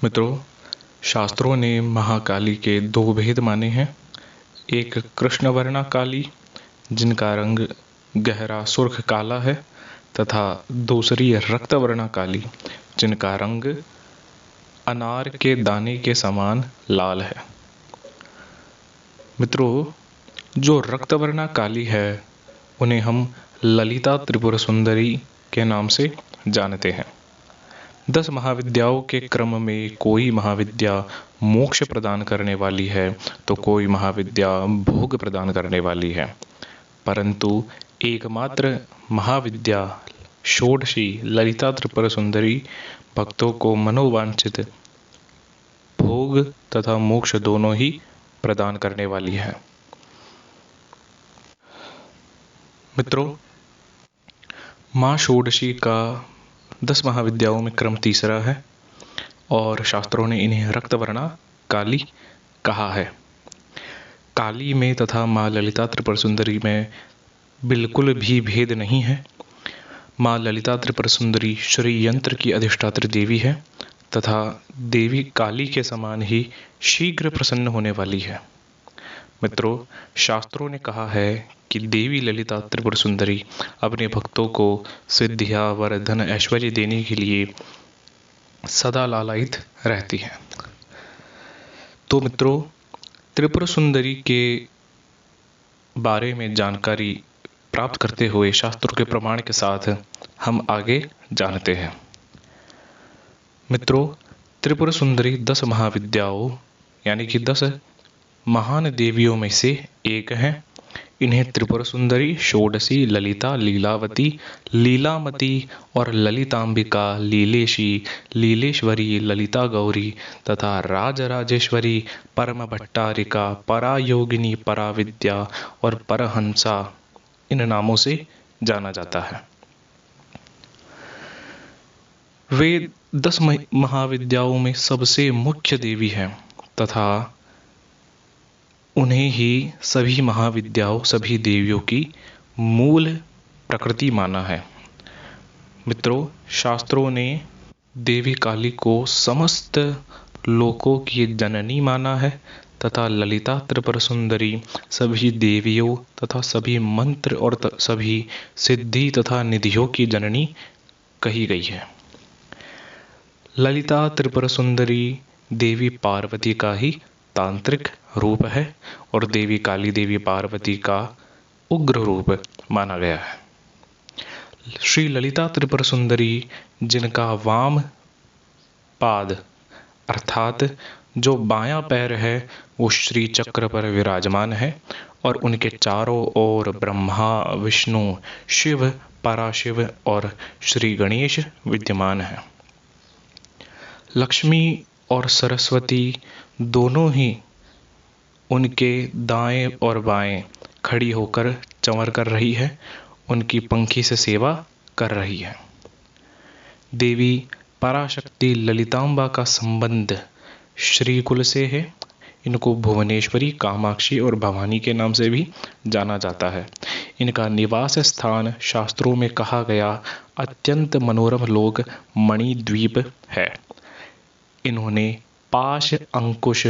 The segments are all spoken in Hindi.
मित्रों, शास्त्रों ने महाकाली के दो भेद माने हैं। एक कृष्णवर्णा काली, जिनका रंग गहरा सुर्ख काला है, तथा दूसरी रक्तवर्णा काली, जिनका रंग अनार के दाने के समान लाल है। मित्रों, जो रक्तवर्णा काली है उन्हें हम ललिता त्रिपुर सुंदरी के नाम से जानते हैं। 10 महाविद्याओं के क्रम में कोई महाविद्या मोक्ष प्रदान करने वाली है तो कोई महाविद्या भोग प्रदान करने वाली है, परंतु एकमात्र महाविद्या षोडशी ललिता त्रिपुर सुंदरी भक्तों को मनोवांछित भोग तथा मोक्ष दोनों ही प्रदान करने वाली है। मित्रों, माँ षोडशी का 10 महाविद्याओं में क्रम तीसरा है और शास्त्रों ने इन्हें रक्तवर्णा काली कहा है। काली में तथा माँ ललिता त्रिपुर सुंदरी में बिल्कुल भी भेद नहीं है। माँ ललिता त्रिपुर सुंदरी श्री यंत्र की अधिष्ठात्री देवी है तथा देवी काली के समान ही शीघ्र प्रसन्न होने वाली है। मित्रों, शास्त्रों ने कहा है कि देवी ललिता त्रिपुर सुंदरी अपने भक्तों को सिद्धिया वर धन ऐश्वर्य देने के लिए सदा लालायित रहती है। तो मित्रों, त्रिपुर सुंदरी के बारे में जानकारी प्राप्त करते हुए शास्त्रों के प्रमाण के साथ हम आगे जानते हैं। मित्रों, त्रिपुर सुंदरी 10 महाविद्याओं यानी कि 10 महान देवियों में से एक है। इन्हें त्रिपुर सुंदरी, षोडशी, ललिता, लीलावती, लीलामती और ललितांबिका, लीलेशी, लीलेश्वरी, ललिता गौरी तथा राजराजेश्वरी, परम भट्टारिका, परायोगिनी, पराविद्या और परहंसा इन नामों से जाना जाता है। वे 10 महाविद्याओं में सबसे मुख्य देवी हैं तथा उन्हें ही सभी महाविद्याओं, सभी देवियों की मूल प्रकृति माना है। मित्रों, शास्त्रों ने देवी काली को समस्त लोकों की जननी माना है तथा ललिता त्रिपुर सुंदरी सभी देवियों तथा सभी मंत्र और सभी सिद्धि तथा निधियों की जननी कही गई है। ललिता त्रिपुर सुंदरी देवी पार्वती का ही तांत्रिक रूप है और देवी काली देवी पार्वती का उग्र रूप माना गया है। श्री ललिता त्रिपुर सुंदरी, जिनका वाम पाद अर्थात जो बायां पैर है वो श्री चक्र पर विराजमान है और उनके चारों ओर ब्रह्मा, विष्णु, शिव, पराशिव और श्री गणेश विद्यमान है। लक्ष्मी और सरस्वती दोनों ही उनके दाएं और बाएं खड़ी होकर चंवर कर रही है, उनकी पंखी से सेवा कर रही है। देवी पराशक्ति ललितांबा का संबंध श्रीकुल से है। इनको भुवनेश्वरी, कामाक्षी और भवानी के नाम से भी जाना जाता है। इनका निवास स्थान शास्त्रों में कहा गया अत्यंत मनोरम लोक मणिद्वीप है। इन्होंने पाश, अंकुश,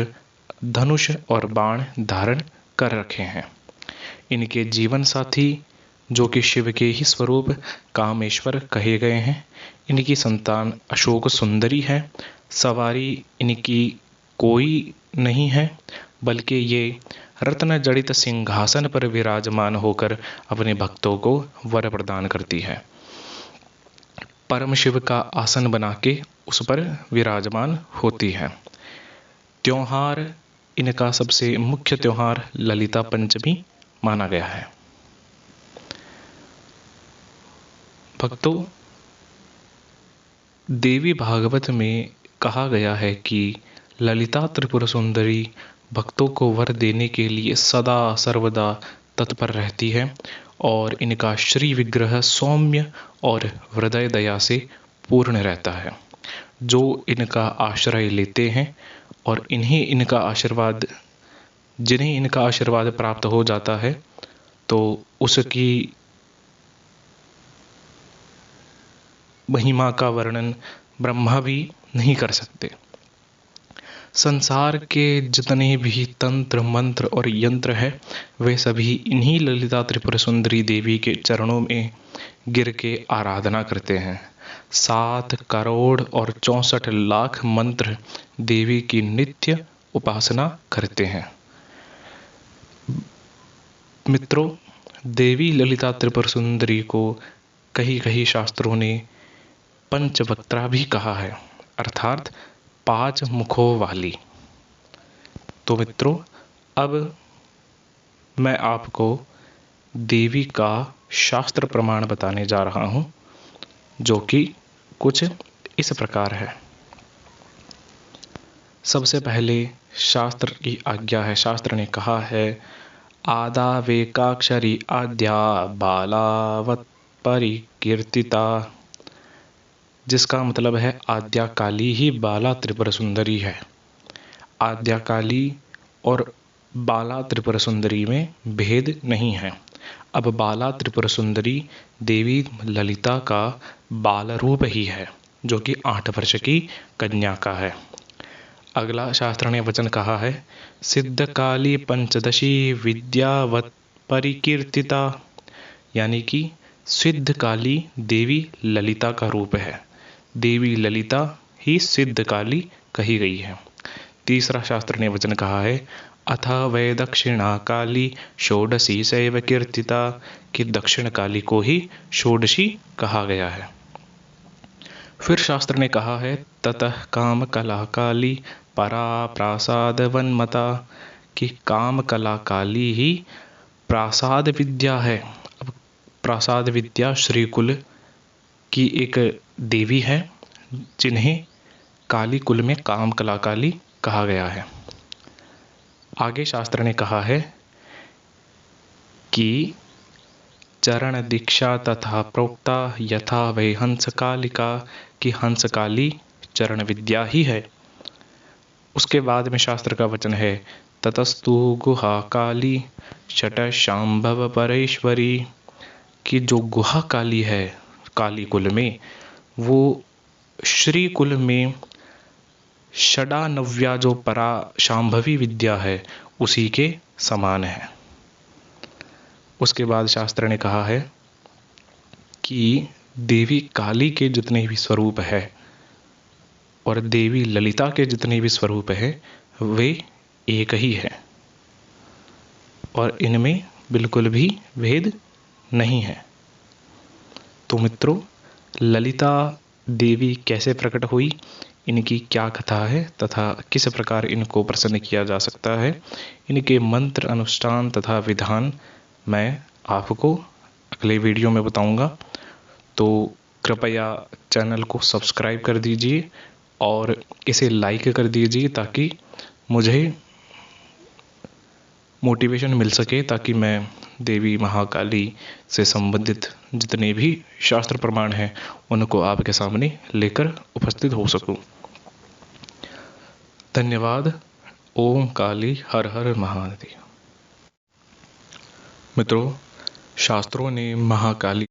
धनुष और बाण धारण कर रखे हैं। इनके जीवन साथी जो कि शिव के ही स्वरूप कामेश्वर कहे गए हैं। इनकी संतान अशोक सुंदरी है। सवारी इनकी कोई नहीं है, बल्कि ये रत्न जड़ित सिंहासन पर विराजमान होकर अपने भक्तों को वर प्रदान करती है। परम शिव का आसन बना के उस पर विराजमान होती है। त्योहार इनका सबसे मुख्य त्योहार ललिता पंचमी माना गया है। भक्तों, देवी भागवत में कहा गया है कि ललिता त्रिपुर सुंदरी भक्तों को वर देने के लिए सदा सर्वदा तत्पर रहती है और इनका श्री विग्रह सौम्य और हृदय दया से पूर्ण रहता है। जो इनका आश्रय लेते हैं और जिन्हें इनका आशीर्वाद प्राप्त हो जाता है तो उसकी महिमा का वर्णन ब्रह्मा भी नहीं कर सकते। संसार के जितने भी तंत्र मंत्र और यंत्र है वे सभी इन्हीं ललिता त्रिपुर सुंदरी देवी के चरणों में गिर के आराधना करते हैं। 7 करोड़ और 64 लाख मंत्र देवी की नित्य उपासना करते हैं। मित्रों, देवी ललिता त्रिपुर सुंदरी को कहीं कहीं शास्त्रों ने पंचवक्त्रा भी कहा है, अर्थात 5 मुखों वाली। तो मित्रों, अब मैं आपको देवी का शास्त्र प्रमाण बताने जा रहा हूं, जो कि कुछ इस प्रकार है। सबसे पहले शास्त्र की आज्ञा है। शास्त्र ने कहा है, आदा वेकाक्षरी आद्या बालावत परिकीर्तिता, जिसका मतलब है आद्या काली ही बाला त्रिपुर सुंदरी है। आद्या काली और बाला त्रिपुर सुंदरी में भेद नहीं है। अब बाला त्रिपुर सुंदरी देवी ललिता का बाल रूप ही है, जो कि 8 वर्ष की कन्या का है। अगला शास्त्र ने वचन कहा है, सिद्ध काली पंचदशी विद्यावत परिकीर्तिता, यानी कि सिद्ध काली देवी ललिता का रूप है। देवी ललिता ही सिद्ध काली कही गई है। तीसरा शास्त्र ने वचन कहा है, अथ वै दक्षिणा काली षोडशी सैव कीर्तिता, कि दक्षिण काली को ही षोडशी कहा गया है। फिर शास्त्र ने कहा है, ततः काम कला काली परा प्रासाद वनमता, कि काम कला काली ही प्रासाद विद्या है। अब प्रासाद विद्या श्रीकुल की एक देवी है, जिन्हें काली कुल में काम कला काली कहा गया है। आगे शास्त्र ने कहा है कि चरण दीक्षा तथा प्रोक्ता यथा वै हंसकालिका, कि हंसकाली चरण विद्या ही है। उसके बाद में शास्त्र का वचन है, ततस्तु गुहा काली शट शांभव परेश्वरी, कि जो गुहा काली है काली कुल में, वो श्री कुल में षडानव्या जो परा शांभवी विद्या है उसी के समान है। उसके बाद शास्त्र ने कहा है कि देवी काली के जितने भी स्वरूप है और देवी ललिता के जितने भी स्वरूप है वे एक ही है और इनमें बिल्कुल भी भेद नहीं है। तो मित्रों, ललिता देवी कैसे प्रकट हुई, इनकी क्या कथा है तथा किस प्रकार इनको प्रसन्न किया जा सकता है, इनके मंत्र अनुष्ठान तथा विधान मैं आपको अगले वीडियो में बताऊंगा। तो कृपया चैनल को सब्सक्राइब कर दीजिए और इसे लाइक कर दीजिए, ताकि मुझे मोटिवेशन मिल सके, ताकि मैं देवी महाकाली से संबंधित जितने भी शास्त्र प्रमाण हैं उनको आपके सामने लेकर उपस्थित हो सकूं। धन्यवाद। ओम काली हर हर महादेव। मित्रों, शास्त्रों ने महाकाली